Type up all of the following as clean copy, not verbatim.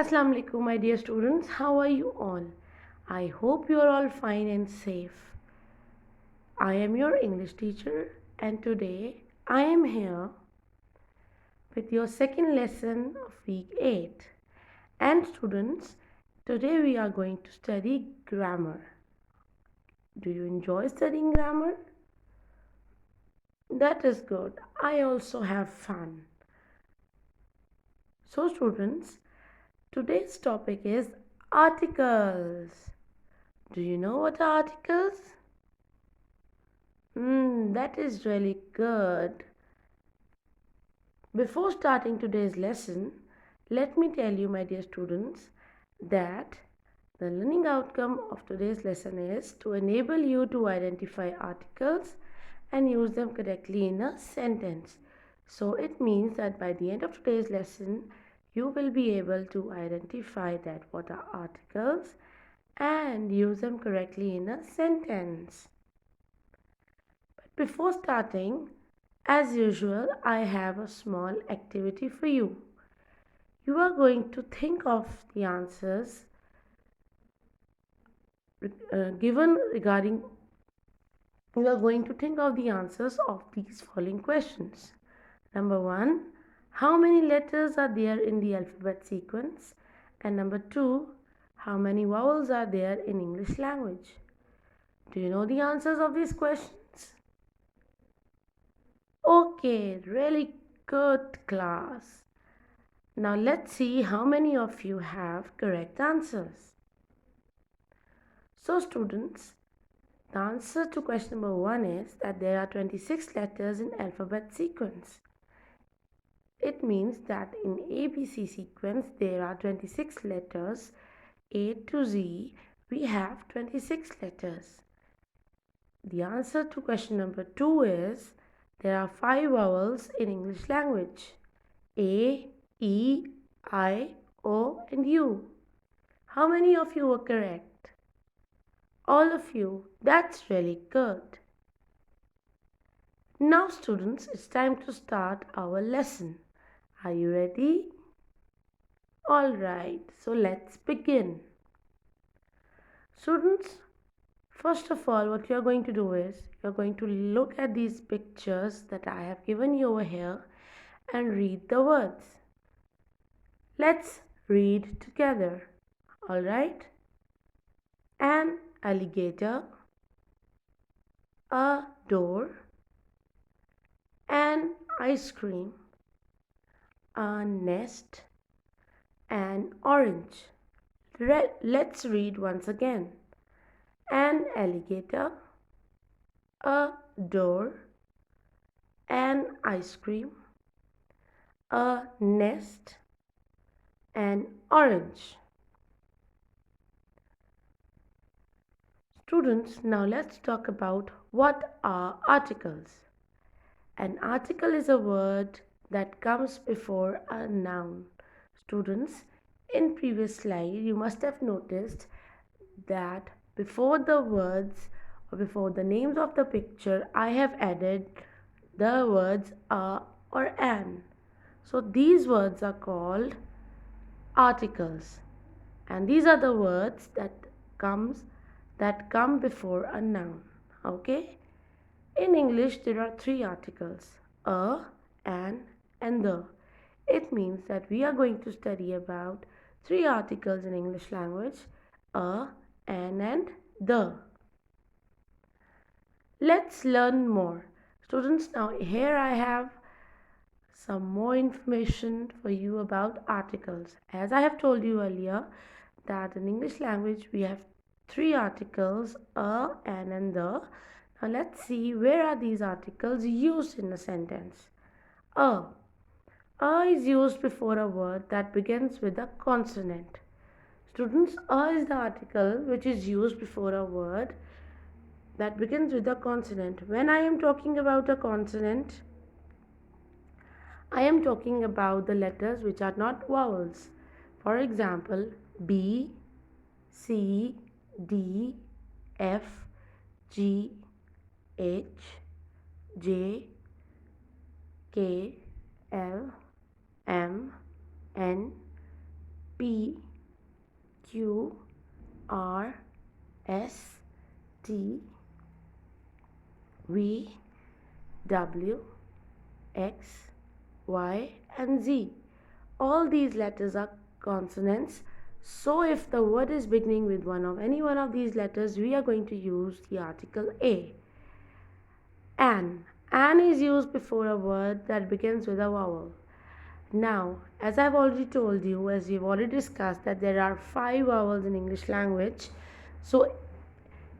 Assalamu alaikum, my dear students. How are you all? I hope you are all fine and safe. I am your English teacher, and today I am here with your second lesson of week 8. And students, today we are going to study grammar. Do you enjoy studying grammar? That is good. I also have fun. So, students, today's topic is articles. Do you know what are articles? That is really good. Before starting today's lesson, let me tell you, my dear students, that the learning outcome of today's lesson is to enable you to identify articles and use them correctly in a sentence. So it means that by the end of today's lesson, you will be able to identify that what are articles and use them correctly in a sentence. Before starting, as usual, I have a small activity for you. You are going to think of the answers given regarding, you are going to think of the answers of these following questions. Number 1, how many letters are there in the alphabet sequence? And number 2, how many vowels are there in English language? Do you know the answers of these questions? Okay, really good, class. Now let's see how many of you have correct answers. So students, the answer to question number 1 is that there are 26 letters in alphabet sequence. It means that in ABC sequence there are 26 letters. A to Z, we have 26 letters. The answer to question number 2 is there are 5 vowels in English language. A, E, I, O and U. How many of you were correct? All of you. That's really good. Now students, it's time to start our lesson. Are you ready? Alright, so let's begin. Students, first of all, what you are going to do is you are going to look at these pictures that I have given you over here and read the words. Let's read together. Alright? An alligator, a door, an ice cream, a nest, an orange. Let's read once again. An alligator, a door, an ice cream, a nest, an orange. Students, now let's talk about what are articles. An article is a word that comes before a noun. Students, in previous slide you must have noticed that before the words or before the names of the picture I have added the words a or an. So these words are called articles, and these are the words that come before a noun. Okay? In English there are 3 articles: a, an and the. It means that we are going to study about 3 articles in English language: a, an and the. Let's learn more. Students, now here I have some more information for you about articles. As I have told you earlier that in English language we have 3 articles: a, an and the. Now let's see where are these articles used in a sentence. A. A is used before a word that begins with a consonant. Students, a is the article which is used before a word that begins with a consonant. When I am talking about a consonant, I am talking about the letters which are not vowels. For example, B, C, D, F, G, H, J, K, L, M, N, P Q R S T V W X Y and Z. All these letters are consonants. So if the word is beginning with any one of these letters, we are going to use the article A. An. An is used before a word that begins with a vowel. Now, as I've already told you, as we've already discussed, that there are five vowels in English language. So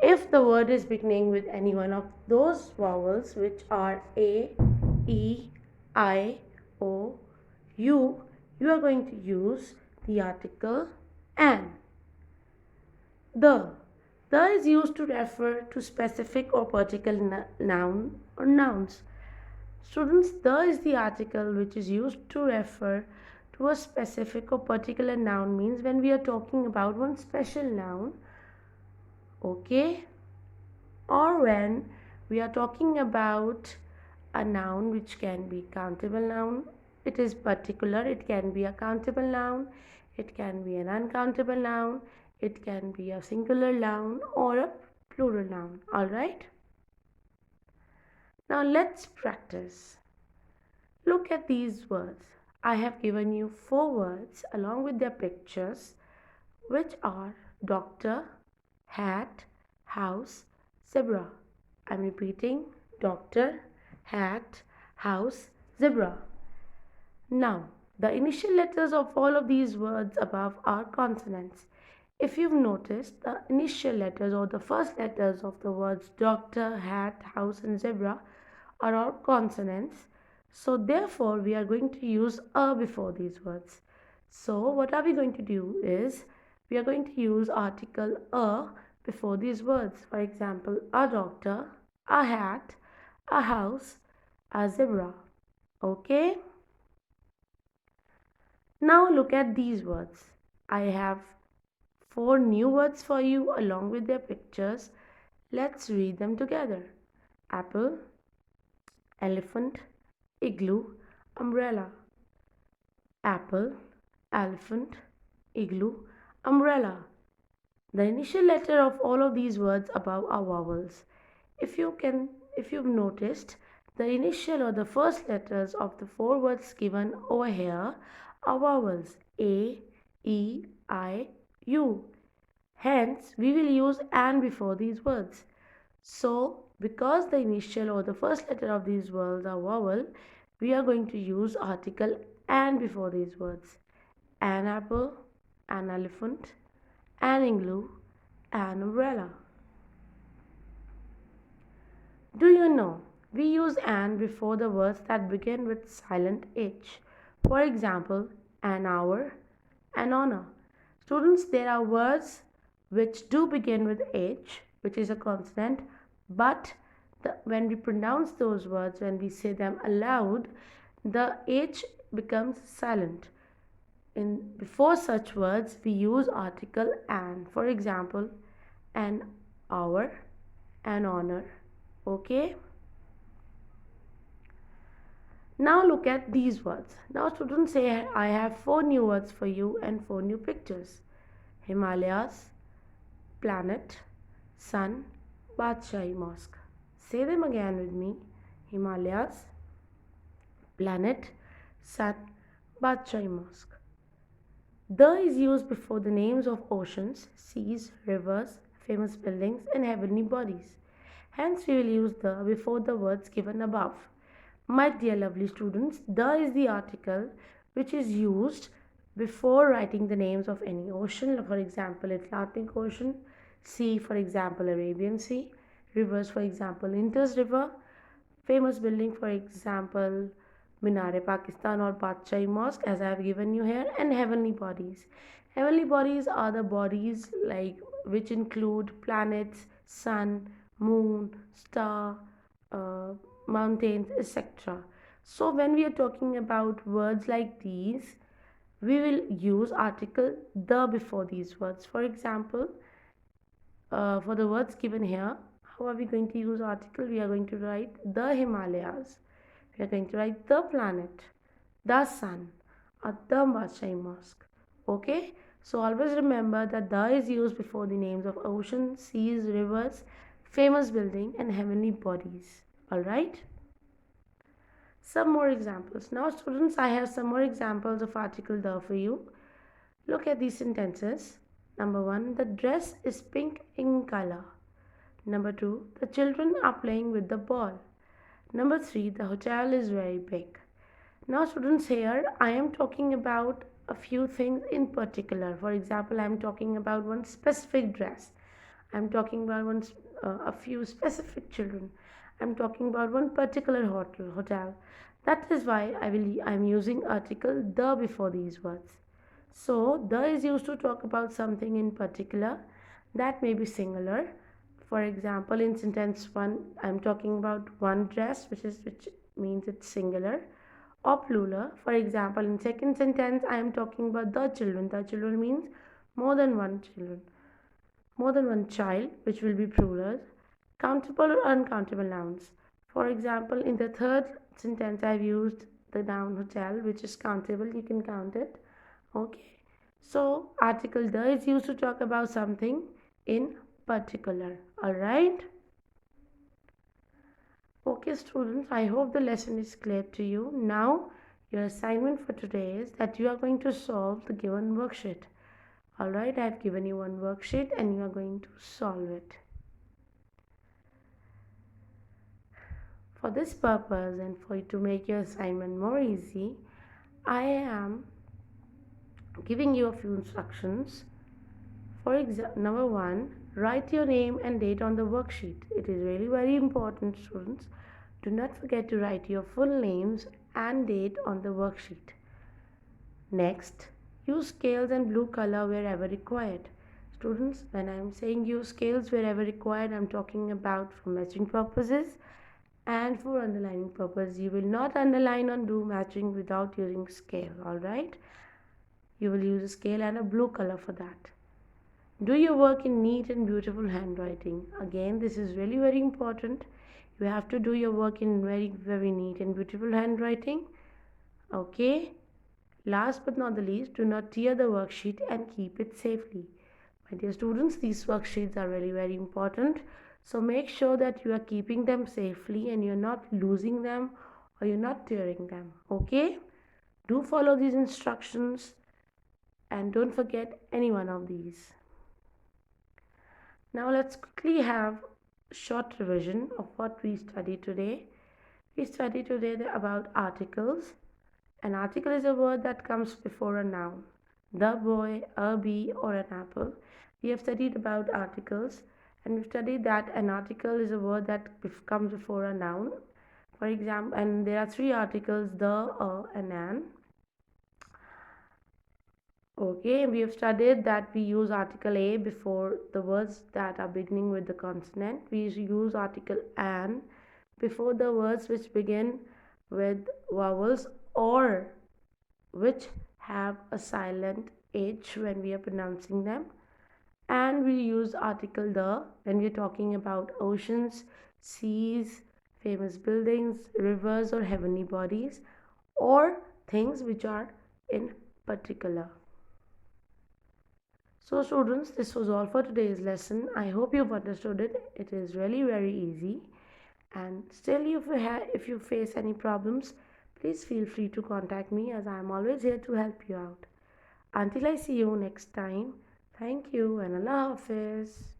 if the word is beginning with any one of those vowels, which are A, E, I, O, U, you are going to use the article an. The. The is used to refer to specific or particular noun or nouns. Students, the is the article which is used to refer to a specific or particular noun, means when we are talking about one special noun, okay, or when we are talking about a noun which can be countable noun, it is particular, it can be a countable noun, it can be an uncountable noun, it can be a singular noun or a plural noun. All right, now let's practice. Look at these words. I have given you four words along with their pictures, which are doctor, hat, house, zebra. I'm repeating: doctor, hat, house, zebra. Now, the initial letters of all of these words above are consonants. If you've noticed, the initial letters or the first letters of the words doctor, hat, house, and zebra are all consonants. So, therefore, we are going to use a before these words. So, what are we going to do is we are going to use article a before these words. For example, a doctor, a hat, a house, a zebra. Okay? Now look at these words. I have four new words for you along with their pictures. Let's read them together. Apple, elephant, igloo, umbrella. Apple, elephant, igloo, umbrella. The initial letter of all of these words above are vowels. If you've noticed, the initial or the first letters of the four words given over here are vowels: A, E, I, U. Hence, we will use an before these words. So, because the initial or the first letter of these words are vowel, we are going to use article an before these words. An apple, an elephant, an igloo, an umbrella. Do you know we use an before the words that begin with silent H? For example, an hour, an honor. Students, there are words which do begin with H, which is a consonant, but when we pronounce those words, when we say them aloud, the H becomes silent. Before such words, we use article an. For example, an hour, an honor. Okay? Now look at these words. Now students, say I have four new words for you and four new pictures. Himalayas, planet, sun, Badshahi Mosque. Say them again with me. Himalayas, planet, sun, Badshahi Mosque. The is used before the names of oceans, seas, rivers, famous buildings, and heavenly bodies. Hence, we will use the before the words given above. My dear lovely students, the is the article which is used before writing the names of any ocean. For example, Atlantic Ocean, sea, for example, Arabian Sea, rivers, for example, Indus River, famous building, for example, Minare Pakistan or Badshahi Mosque, as I have given you here, and heavenly bodies. Heavenly bodies are the bodies like which include planets, sun, moon, star, uh, mountains, etc. So when we are talking about words like these, we will use article the before these words. For example, for the words given here, how are we going to use article? We are going to write the Himalayas. We are going to write the planet, the sun, or the Badshahi Mosque. Okay, so always remember that the is used before the names of oceans, seas, rivers, famous building, and heavenly bodies. Alright, some more examples. Now, students, I have some more examples of article the for you. Look at these sentences. Number one, the dress is pink in color. Number two, the children are playing with the ball. Number three, the hotel is very big. Now, students, here I am talking about a few things in particular. For example, I am talking about one specific dress. I am talking about a few specific children. I am talking about one particular hotel. That is why I am using article the before these words. So, the is used to talk about something in particular that may be singular. For example, in sentence 1, I am talking about one dress, which means it's singular, or plural. For example, in second sentence, I am talking about the children. The children means more than one children, more than one child, which will be plural. Countable or uncountable nouns. For example, in the third sentence, I've used the noun hotel, which is countable. You can count it. Okay. So, article the is used to talk about something in particular. Alright. Okay, students, I hope the lesson is clear to you. Now, your assignment for today is that you are going to solve the given worksheet. Alright, I have given you one worksheet and you are going to solve it. For this purpose and for you to make your assignment more easy, I am giving you a few instructions. For example, number one, write your name and date on the worksheet. It is really very important, students. Do not forget to write your full names and date on the worksheet. Next, use scales and blue color wherever required. Students, when I am saying use scales wherever required, I am talking about for matching purposes and for underlining purpose. You will not underline or do matching without using scale, alright? You will use a scale and a blue color for that. Do your work in neat and beautiful handwriting. Again, this is really very important. You have to do your work in very neat and beautiful handwriting. Okay. Last but not the least, do not tear the worksheet and keep it safely. My dear students, these worksheets are really very important. So make sure that you are keeping them safely and you're not losing them or you're not tearing them. Okay. Do follow these instructions and don't forget any one of these. Now let's quickly have a short revision of what we studied today. We studied today about articles. An article is a word that comes before a noun. The boy, a bee, or an apple. We have studied about articles and we've studied that an article is a word that comes before a noun. For example, and there are three articles, the, and an. Okay, we have studied that we use article a before the words that are beginning with the consonant. We use article an before the words which begin with vowels or which have a silent H when we are pronouncing them. And we use article the when we are talking about oceans, seas, famous buildings, rivers, or heavenly bodies, or things which are in particular. So students, this was all for today's lesson. I hope you've understood it. It is really very easy. And still, if you face any problems, please feel free to contact me as I am always here to help you out. Until I see you next time, thank you and Allah Hafiz.